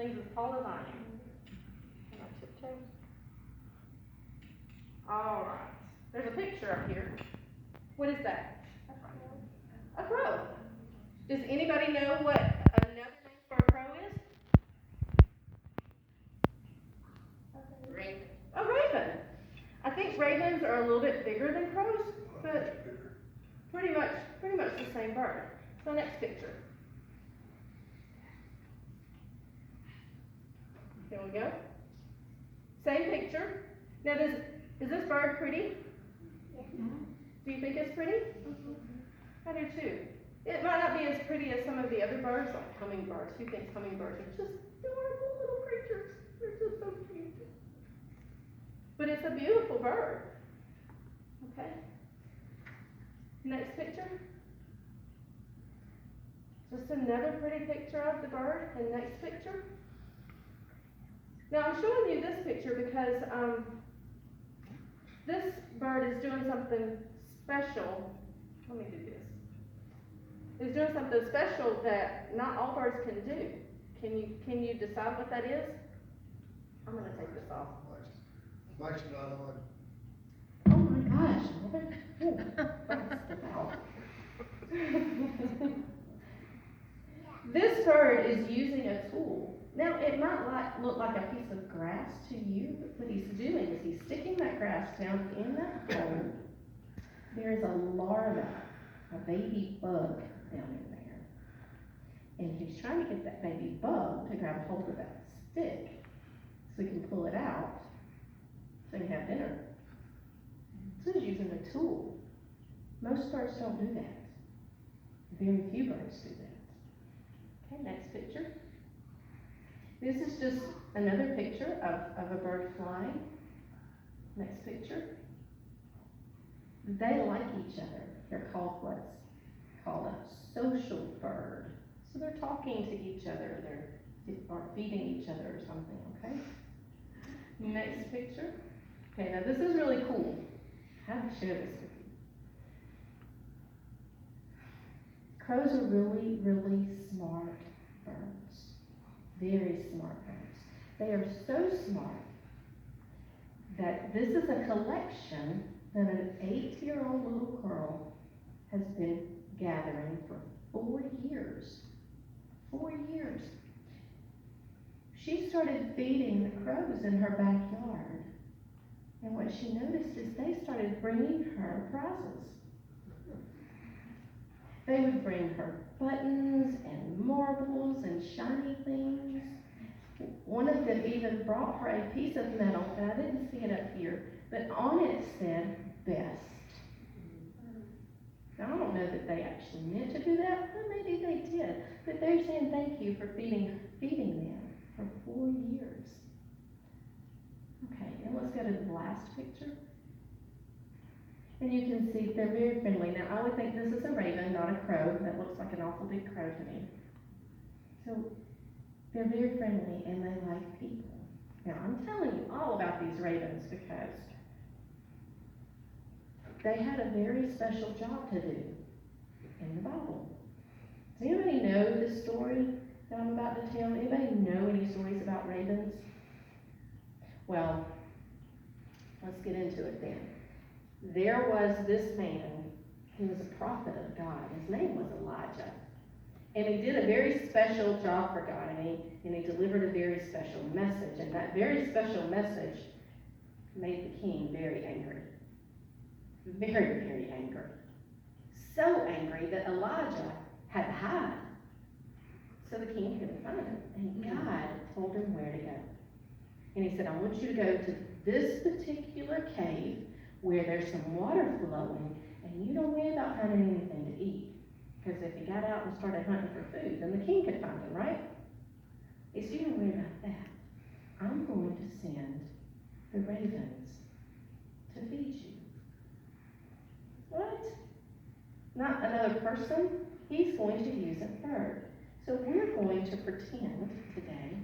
things as tall as I am. Can I tiptoe? All right. There's a picture up here. What is that? A crow. Does anybody know what another name for a crow is? Raven. A raven. I think ravens are a little bit bigger than crows, but pretty much the same bird. So next picture. Here we go. Same picture. Now is this bird pretty? Do you think it's pretty? I do too. It might not be as pretty as some of the other birds, like hummingbirds. Who thinks hummingbirds are just adorable little creatures? They're just so cute. But it's a beautiful bird. Okay. Next picture. Just another pretty picture of the bird. And next picture. Now I'm showing you this picture because this bird is doing something special. Let me do this. It's doing something special that not all birds can do. Can you decide what that is? I'm going to take this off. Mike's not on. Oh my gosh. This bird is using a tool. Now it might look like a piece of grass to you, but what he's doing is he's sticking that grass down in that hole. There is a larva, a baby bug down in there. And he's trying to get that baby bug to grab hold of that stick so he can pull it out so he can have dinner. So he's using a tool. Most birds don't do that. Very few birds do that. Okay, next picture. This is just another picture of a bird flying. Next picture. They like each other. They're called what's called a social bird. So they're talking to each other. Or feeding each other or something, okay? Next picture. Okay, now this is really cool. I have to share this with you. Crows are really, really smart birds. Very smart birds. They are so smart that this is a collection that an 8-year-old little girl has been gathering for 4 years. 4 years. She started feeding the crows in her backyard. And what she noticed is they started bringing her prizes. They would bring her buttons and marbles and shiny things. One of them even brought her a piece of metal, and I didn't see it up here, but on it said best. Now, I don't know that they actually meant to do that, or maybe they did, but they're saying thank you for feeding them for 4 years. Okay, and let's go to the last picture. And you can see they're very friendly. Now, I would think this is a raven, not a crow. That looks like an awful big crow to me. So, they're very friendly and they like people. Now, I'm telling you all about these ravens because they had a very special job to do in the Bible. Does anybody know this story that I'm about to tell? Anybody know any stories about ravens? Well, let's get into it then. There was this man who was a prophet of God. His name was Elijah. And he did a very special job for God, and he delivered a very special message. And that very special message made the king very angry. Very, very angry. So angry that Elijah had to hide. So the king couldn't find him. And God told him where to go. And he said, I want you to go to this particular cave where there's some water flowing, and you don't worry about finding anything to eat. Because if he got out and started hunting for food, then the king could find him, right? He said, you don't worry about that. I'm going to send the ravens to feed you. What? Not another person. He's going to use a bird. So we're going to pretend today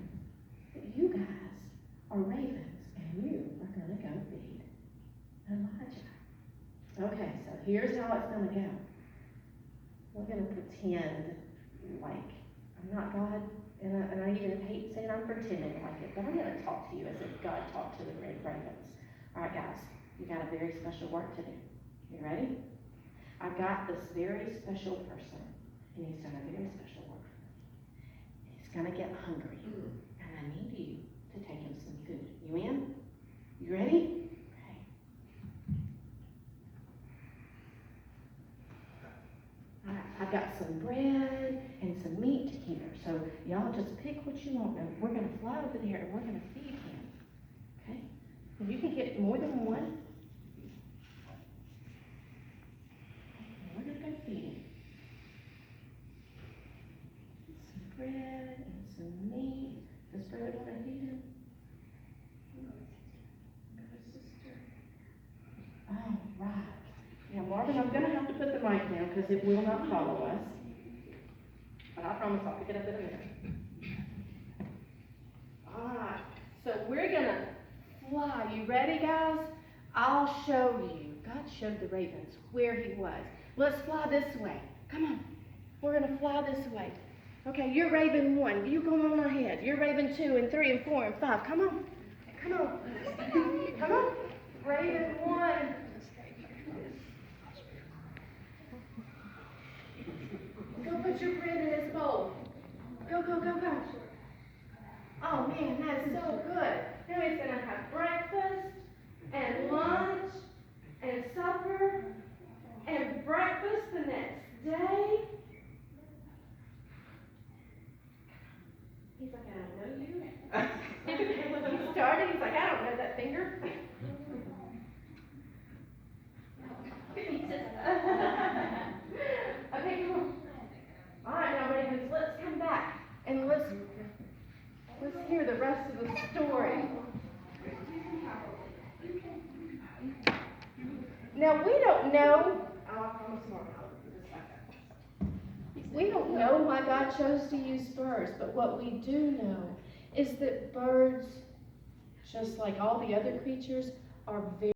that you guys are ravens, and you are going to go feed Elijah. Okay, so here's how it's going to go. We're going to pretend like I'm not God, And I even hate saying I'm pretending like it, but I'm gonna talk to you as if God talked to the ravens. All right, guys, you got a very special work to do. You ready? I got this very special person, and he's done a very special work for me. He's gonna get hungry, and I need you to take him some food. You in? You ready? Okay. All right, I've got some bread and some meat here, so y'all just pick what you want. Now, we're gonna fly over there, and we're gonna feed him. Okay? And you can get more than one. We're gonna go feed him. Some bread and some meat. Does bread want to feed him? All right. Now, Marvin, I'm gonna have to put the mic down because it will not follow us. But I promise I'll pick it up in a minute. All right. So we're gonna fly. You ready, guys? I'll show you. God showed the ravens where he was. Let's fly this way. Come on. We're going to fly this way. Okay, you're Raven 1. You go on ahead. You're Raven 2 and 3 and 4 and 5. Come on. Come on. Come on. Raven 1. Go put your bread in his bowl. Go, go, go, go. Oh, man, that's so good. Now he's going to have breakfast and lunch and supper and breakfast the next day. He's like, I don't know you. He started, he's like, I don't know that finger. Okay, come on. All right, now, Ravens, let's come back and let's hear the rest of the story. Now, we don't know. We don't know why God chose to use birds, but what we do know is that birds, just like all the other creatures, are very